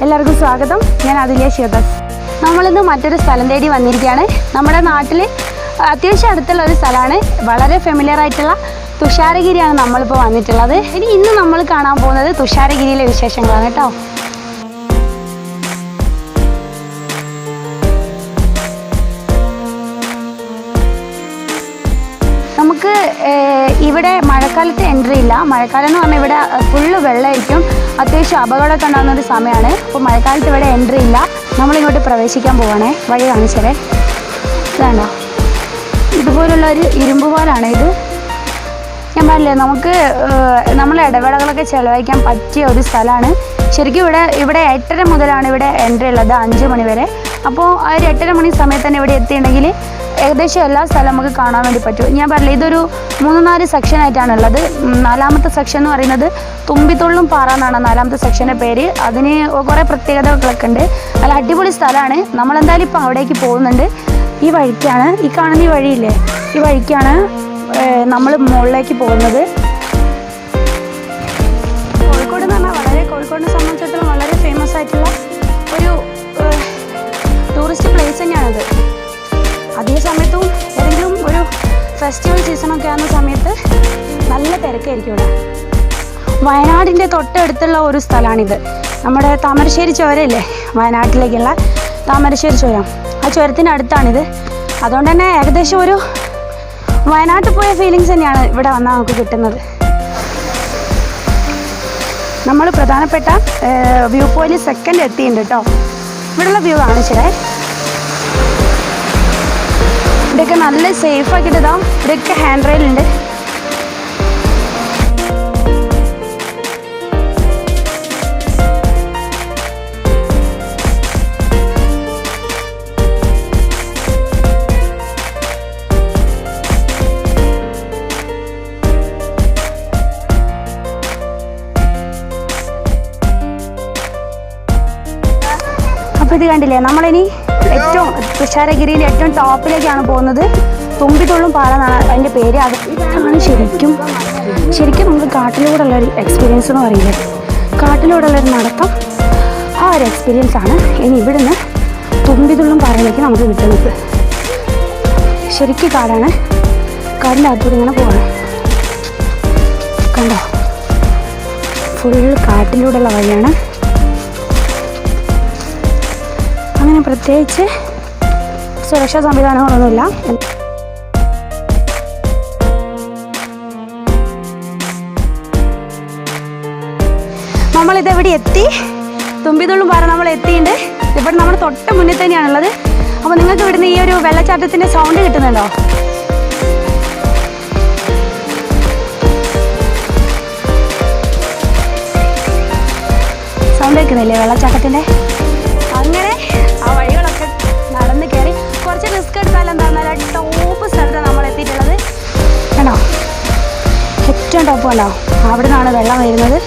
എല്ലാവർക്കും സ്വാഗതം. ഞാൻ അതിലെ ശിവദാസ്. നമ്മളിന്ന് മറ്റൊരു സ്ഥലം തേടി വന്നിരിക്കുകയാണ്. നമ്മുടെ നാട്ടിൽ അത്യാവശ്യം അടുത്തുള്ള ഒരു സ്ഥലമാണ്. വളരെ ഫെമിലിയർ ആയിട്ടുള്ള തുഷാരഗിരിയാണ് നമ്മളിപ്പോൾ വന്നിട്ടുള്ളത്. ഇന്ന് നമ്മൾ കാണാൻ പോകുന്നത് തുഷാരഗിരിയിലെ വിശേഷങ്ങളാണ് കേട്ടോ. നമുക്ക് ഇവിടെ മഴക്കാലത്ത് എൻട്രി ഇല്ല. മഴക്കാലം എന്ന് പറഞ്ഞാൽ ഇവിടെ ഫുള്ള് വെള്ളമായിരിക്കും. അത്യാവശ്യം അപകടമൊക്കെ ഉണ്ടാകുന്നൊരു സമയമാണ്. അപ്പോൾ മഴക്കാലത്ത് ഇവിടെ എൻട്രി ഇല്ല. നമ്മളിങ്ങോട്ട് പ്രവേശിക്കാൻ പോവാണേ. വഴി കാണിച്ചേ. ഇതാണോ, ഇതുപോലുള്ള ഒരു ഇരുമ്പ് പോലാണ് ഇത്. ഞാൻ പറഞ്ഞില്ലേ, നമുക്ക് നമ്മളെ ഇടവേളകളൊക്കെ ചിലവഴിക്കാൻ പറ്റിയ ഒരു സ്ഥലമാണ്. ശരിക്കും ഇവിടെ 8:30 മുതലാണ് ഇവിടെ എൻട്രി ഉള്ളത്, 5 മണി വരെ. അപ്പോൾ ആ ഒരു 8:30 മണി സമയത്ത് തന്നെ ഇവിടെ എത്തിയിട്ടുണ്ടെങ്കിൽ ഏകദേശം എല്ലാ സ്ഥലം നമുക്ക് കാണാൻ വേണ്ടി പറ്റും. ഞാൻ പറഞ്ഞില്ല, ഇതൊരു 3-4 സെക്ഷനായിട്ടാണുള്ളത്. 4ാമത്തെ സെക്ഷൻ എന്ന് പറയുന്നത് തുമ്പിത്തുള്ളും പാറ എന്നാണ് 4ാമത്തെ സെക്ഷൻ്റെ പേര്. അതിന് കുറേ പ്രത്യേകതകളൊക്കെ ഉണ്ട്. നല്ല അടിപൊളി സ്ഥലമാണ്. നമ്മളെന്തായാലും ഇപ്പോൾ അവിടേക്ക് പോകുന്നുണ്ട്. ഈ വഴിക്കാണ്, ഈ കാണുന്ന ഈ വഴിയില്ലേ, ഈ വഴിക്കാണ് നമ്മൾ മുകളിലേക്ക് പോകുന്നത്. കോഴിക്കോട് എന്ന് പറഞ്ഞാൽ കോഴിക്കോടിനെ സംബന്ധിച്ചിടത്തോളം വളരെ ഫേമസ് ആയിട്ടുള്ള ഒരു ടൂറിസ്റ്റ് പ്ലേസ് തന്നെയാണിത്. അതേ സമയത്തും ഏതെങ്കിലും ഒരു ഫെസ്റ്റിവൽ സീസണൊക്കെ ആകുന്ന സമയത്ത് നല്ല തിരക്കായിരിക്കും ഇവിടെ. വയനാടിൻ്റെ തൊട്ടടുത്തുള്ള ഒരു സ്ഥലമാണിത്. നമ്മുടെ താമരശ്ശേരി ചുരമില്ലേ, വയനാട്ടിലേക്കുള്ള താമരശ്ശേരി ചുരം, ആ ചുരത്തിൻ്റെ അടുത്താണിത്. അതുകൊണ്ട് തന്നെ ഏകദേശം ഒരു വയനാട്ടിൽ പോയ ഫീലിങ്സ് തന്നെയാണ് ഇവിടെ വന്നാൽ നമുക്ക് കിട്ടുന്നത്. നമ്മൾ പ്രധാനപ്പെട്ട വ്യൂ പോയിന്റ് സെക്കൻഡ് എത്തിയിട്ടുണ്ട് കേട്ടോ. ഇവിടെയുള്ള വ്യൂ കാണിച്ചേ. ഇവിടെയൊക്കെ നല്ല സേഫ് ആക്കിയിട്ട് ഇതാ, ഇവിടെയൊക്കെ ഹാൻഡ് റെയിലുണ്ട്. അപ്പോൾ ഇത് കണ്ടില്ലേ, നമ്മളിനി തുഷാരഗിരിയുടെ ഏറ്റവും ടോപ്പിലേക്കാണ് പോകുന്നത്. തുമ്പിത്തുള്ളും പാറ എന്നാണ് അതിൻ്റെ പേര്. ഇതാണ് ശരിക്കും നമുക്ക് കാട്ടിലൂടെ ഉള്ളൊരു എക്സ്പീരിയൻസ് എന്ന് പറയുന്നത്. കാട്ടിലൂടെ ഉള്ളൊരു നടത്തം, ആ ഒരു എക്സ്പീരിയൻസ് ആണ് ഇനി ഇവിടുന്ന് തുമ്പിത്തുള്ളും പാറയിലേക്ക് നമുക്ക് കിട്ടുന്നത്. ശരിക്കും കാടാണ്. കാടിൻ്റെ അകത്തൂടെ ഇങ്ങനെ പോവാണ്. കണ്ടോ, ഫുള്ള് കാട്ടിലൂടെയുള്ള വഴിയാണ്. അങ്ങനെ പ്രത്യേകിച്ച് സുരക്ഷാ സംവിധാനങ്ങളൊന്നുമില്ല. നമ്മളിതെവിടെ എത്തി, തുമ്പിത്തുള്ളും പാറ നമ്മൾ എത്തിയിട്ടുണ്ട്. ഇവിടെ നമ്മുടെ തൊട്ട് മുന്നിൽ തന്നെയാണുള്ളത്. അപ്പോൾ നിങ്ങൾക്ക് ഇവിടുന്ന് ഈ ഒരു വെള്ളച്ചാട്ടത്തിൻ്റെ സൗണ്ട് കിട്ടുന്നുണ്ടോ? സൗണ്ട് കേൾക്കുന്നില്ലേ വെള്ളച്ചാട്ടത്തിൻ്റെ? അങ്ങനെ ആ വഴികളൊക്കെ നടന്ന് കയറി കുറച്ച് റിസ്ക് എടുത്താൽ എന്താണെന്നാൽ ടോപ്പ് സ്ഥലത്താണ് നമ്മൾ എത്തിയിട്ടുള്ളത്. കണ്ടോ, ഏറ്റവും ടോപ്പ് കണ്ടോ, അവിടെ നിന്നാണ് വെള്ളം വരുന്നത്.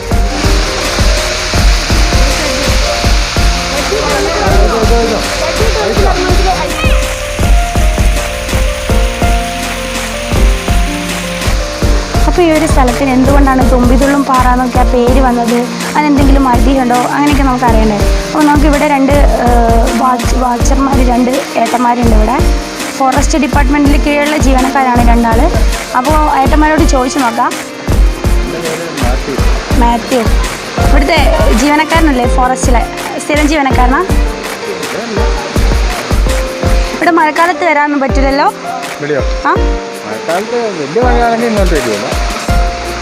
അപ്പോൾ ഈ ഒരു സ്ഥലത്തിന് എന്തുകൊണ്ടാണ് തുമ്പിത്തുള്ളും പാറ എന്നൊക്കെ ആ പേര് വന്നത്, അതിനെന്തെങ്കിലും ഐതിഹ്യമുണ്ടോ, അങ്ങനെയൊക്കെ നമുക്ക് അറിയണ്ടേ. അപ്പോൾ നമുക്കിവിടെ 2 വാച്ചർമാർ, 2 ഏട്ടന്മാരുണ്ട് ഇവിടെ. ഫോറസ്റ്റ് ഡിപ്പാർട്ട്മെൻറ്റിൽ കീഴിലുള്ള ജീവനക്കാരാണ് 2 ആൾ. അപ്പോൾ ഏട്ടന്മാരോട് ചോദിച്ചു നോക്കാം. മാത്യു ഇവിടുത്തെ ജീവനക്കാരനല്ലേ, ഫോറസ്റ്റിലെ സ്ഥിരം ജീവനക്കാരനാ? ഇവിടെ മഴക്കാലത്ത് വരാനൊന്നും പറ്റില്ലല്ലോ. ആ,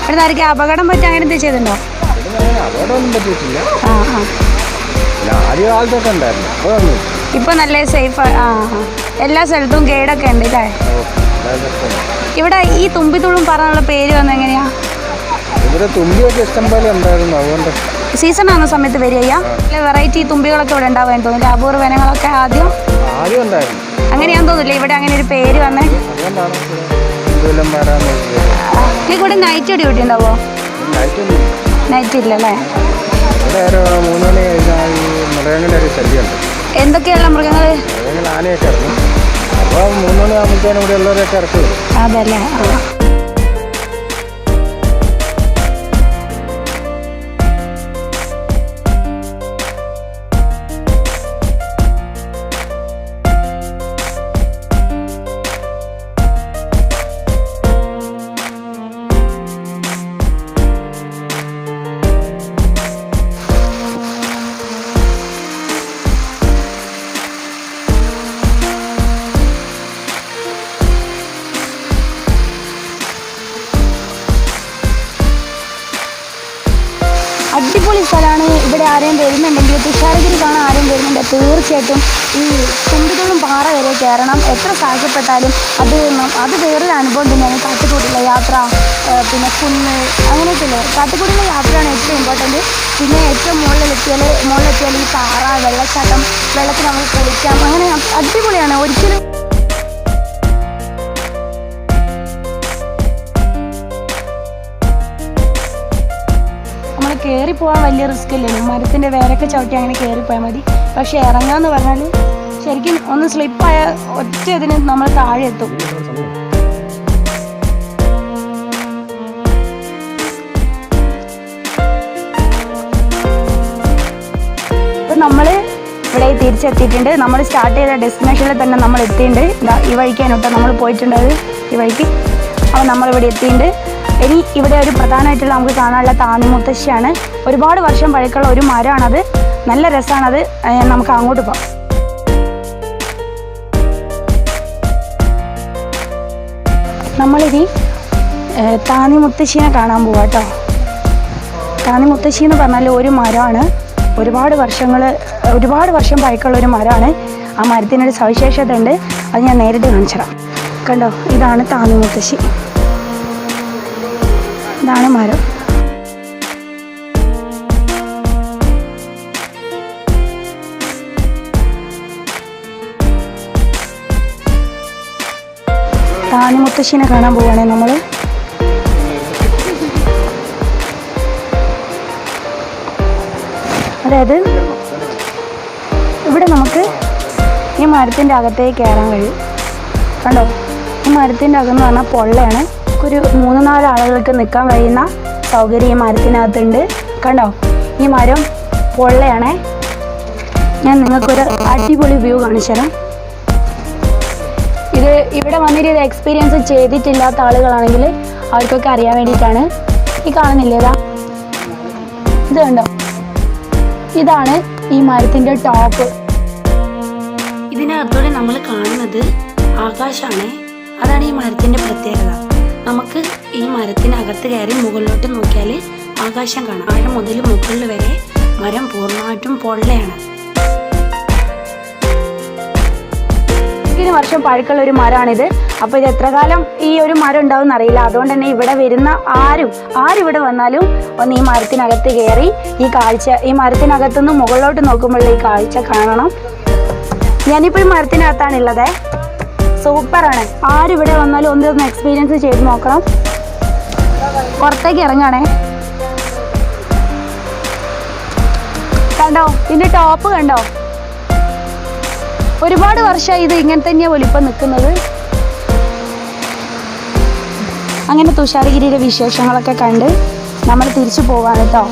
ഇവിടെ ആയിരിക്കും അപകടം പറ്റി അങ്ങനെ എന്തെങ്കിലും ചെയ്തിട്ടുണ്ടോ? ഇപ്പൊ നല്ല സേഫ്. എല്ലാ സ്ഥലത്തും ഗൈഡൊക്കെ ഉണ്ട് അല്ലേ? ഇവിടെ ഈ തുമ്പിത്തുള്ളും പറഞ്ഞുള്ള പേര് വന്നത് എങ്ങനെയാ? സീസൺ ആകുന്ന സമയത്ത് വരിക. വെറൈറ്റി തുമ്പികളൊക്കെ ഇവിടെ ഉണ്ടാവാൻ തോന്നുന്നു. അപൂർവ വനങ്ങളൊക്കെ ആദ്യം അങ്ങനെയാന്ന് തോന്നില്ല. ഇവിടെ അങ്ങനെ ഒരു പേര് വന്നേ. ഇവിടെ നൈറ്റ് ഡ്യൂട്ടി ഉണ്ടാവോ? നൈറ്റ് ഇല്ലല്ലേ? എന്തൊക്കെയുള്ള മൃഗങ്ങൾ? അതല്ലേ. അടിപൊളി സ്ഥലമാണ്. ഇവിടെ ആരെയും വരുന്നുണ്ടെങ്കിൽ തുഷാരഗിരി കാണാൻ ആരെയും വരുന്നുണ്ടെങ്കിൽ തീർച്ചയായിട്ടും ഈ കുണ്ടുകളും പാറ വരെ കയറണം. എത്ര സാഹചര്യപ്പെട്ടാലും അത് വേറൊരു അനുഭവം തന്നെയാണ്. കാട്ടിക്കൂടിയുള്ള യാത്ര, പിന്നെ കുന്ന് അങ്ങനെയൊക്കെയല്ലേ. കാട്ടിക്കൂടിയുള്ള യാത്രയാണ് ഏറ്റവും ഇമ്പോർട്ടൻറ്റ്. പിന്നെ ഏറ്റവും മുകളിലെത്തിയാൽ ഈ പാറ, വെള്ളച്ചാട്ടം, വെള്ളത്തിൽ നമുക്ക് കുളിക്കാം, അങ്ങനെ അടിപൊളിയാണ്. ഒരിക്കലും നമ്മൾ കയറിപ്പോകാൻ വലിയ റിസ്ക് ഇല്ലേ. മരത്തിൻ്റെ വേരൊക്കെ ചവിട്ടി അങ്ങനെ കയറിപ്പോയാൽ മതി. പക്ഷേ ഇറങ്ങാന്ന് പറഞ്ഞാൽ ശരിക്കും ഒന്ന് സ്ലിപ്പായ ഒറ്റ ഇതിന് നമ്മൾ താഴെ എത്തും. ഇപ്പം നമ്മൾ ഇവിടെ തിരിച്ചെത്തിയിട്ടുണ്ട്. നമ്മൾ സ്റ്റാർട്ട് ചെയ്ത ഡെസ്റ്റിനേഷനിൽ തന്നെ നമ്മൾ എത്തിയിട്ടുണ്ട്. ഈ വഴിക്കാണ് കേട്ടോ നമ്മൾ പോയിട്ടുണ്ടത്, ഈ വഴിക്ക്. അപ്പോൾ നമ്മളിവിടെ എത്തിയിട്ടുണ്ട്. ഇനി ഇവിടെ ഒരു പ്രധാനമായിട്ടുള്ള നമുക്ക് കാണാനുള്ള താന്നിമുത്തശ്ശിയാണ്. ഒരുപാട് വർഷം പഴക്കമുള്ള ഒരു മരമാണത്. നല്ല രസമാണത്. നമുക്ക് അങ്ങോട്ട് പോകാം. നമ്മളിനി താന്നിമുത്തശ്ശീനെ കാണാൻ പോവാം കേട്ടോ. താന്നിമുത്തശ്ശി എന്ന് പറഞ്ഞാൽ ഒരു മരമാണ്. ഒരുപാട് വർഷം പഴക്കമുള്ള ഒരു മരമാണ്. ആ മരത്തിനൊരു സവിശേഷത ഉണ്ട്. അത് ഞാൻ നേരിട്ട് കാണിച്ചുതരാം. കണ്ടോ, ഇതാണ് താന്നിമുത്തശ്ശി. ഇതാണ് മരം. താന്നിമുത്തശ്ശിനെ കാണാൻ പോവുകയാണെ നമ്മൾ. അതായത് ഇവിടെ നമുക്ക് ഈ മരത്തിൻ്റെ അകത്തേക്ക് കയറാൻ കഴിയും. കണ്ടോ, ഈ മരത്തിൻ്റെ അകം എന്ന് പറഞ്ഞാൽ പൊള്ളയാണ്. ഒരു 3-4 ആളുകൾക്ക് നിൽക്കാൻ കഴിയുന്ന സൗകര്യം ഈ മരത്തിനകത്തുണ്ട്. കണ്ടോ, ഈ മരം പൊള്ളയാണേ. ഞാൻ നിങ്ങൾക്കൊരു അടിപൊളി വ്യൂ കാണിച്ചു തരാം. ഇവിടെ വന്നിട്ട് ഇത് എക്സ്പീരിയൻസ് ചെയ്തിട്ടില്ലാത്ത ആളുകളാണെങ്കിൽ അവർക്കൊക്കെ അറിയാൻ വേണ്ടിയിട്ടാണ്. ഈ കാണുന്നില്ലേ, ഇത് കണ്ടോ, ഇതാണ് ഈ മരത്തിൻ്റെ ടോപ്പ്. ഇതിനകത്തൂടെ നമ്മൾ കാണുന്നത് ആകാശമാണ്. അതാണ് ഈ മരത്തിൻ്റെ പ്രത്യേകത. നമുക്ക് ഈ മരത്തിനകത്ത് കയറി മുകളിലോട്ട് നോക്കിയാൽ ആകാശം കാണാം. താഴെ മുതൽ മുകളിൽ വരെ മരം പൂർണ്ണമായിട്ടും പൊള്ളയാണ്. വർഷം പഴക്കമുള്ള ഒരു മരമാണിത്. അപ്പോൾ ഇത് എത്ര കാലം ഈ ഒരു മരം ഉണ്ടാവും എന്നറിയില്ല. അതുകൊണ്ട് തന്നെ ഇവിടെ വരുന്ന ആരിവിടെ വന്നാലും ഒന്ന് ഈ മരത്തിനകത്ത് കയറി ഈ മരത്തിനകത്തുനിന്ന് മുകളിലോട്ട് നോക്കുമ്പോൾ ഈ കാഴ്ച കാണണം. ഞാനിപ്പോൾ ഈ മരത്തിനകത്താണുള്ളത്. സൂപ്പറാണ്. ആരിവിടെ വന്നാലും ഒന്ന് എക്സ്പീരിയൻസ് ചെയ്ത് നോക്കണം. പുറത്തേക്ക് ഇറങ്ങണേ. കണ്ടോ, ഇതിൻ്റെ ടോപ്പ് കണ്ടോ. ഒരുപാട് വർഷമായി ഇത് ഇങ്ങനെ തന്നെയാണ് വലിപ്പം നിൽക്കുന്നത്. അങ്ങനെ തുഷാരഗിരിയുടെ വിശേഷങ്ങളൊക്കെ കണ്ട് നമ്മൾ തിരിച്ചു പോവാണ് കേട്ടോ.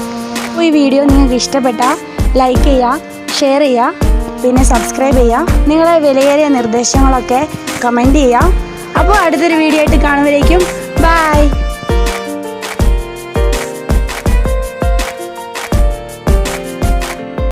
അപ്പോൾ ഈ വീഡിയോ നിങ്ങൾക്ക് ഇഷ്ടപ്പെട്ടാൽ ലൈക്ക് ചെയ്യുക, ഷെയർ ചെയ്യുക, പിന്നെ സബ്സ്ക്രൈബ് ചെയ്യുക. നിങ്ങളെ വിലയേറിയ നിർദ്ദേശങ്ങളൊക്കെ കമൻറ്റ് ചെയ്യുക. അപ്പോൾ അടുത്തൊരു വീഡിയോ ആയിട്ട് കാണുമ്പോഴേക്കും ബൈ.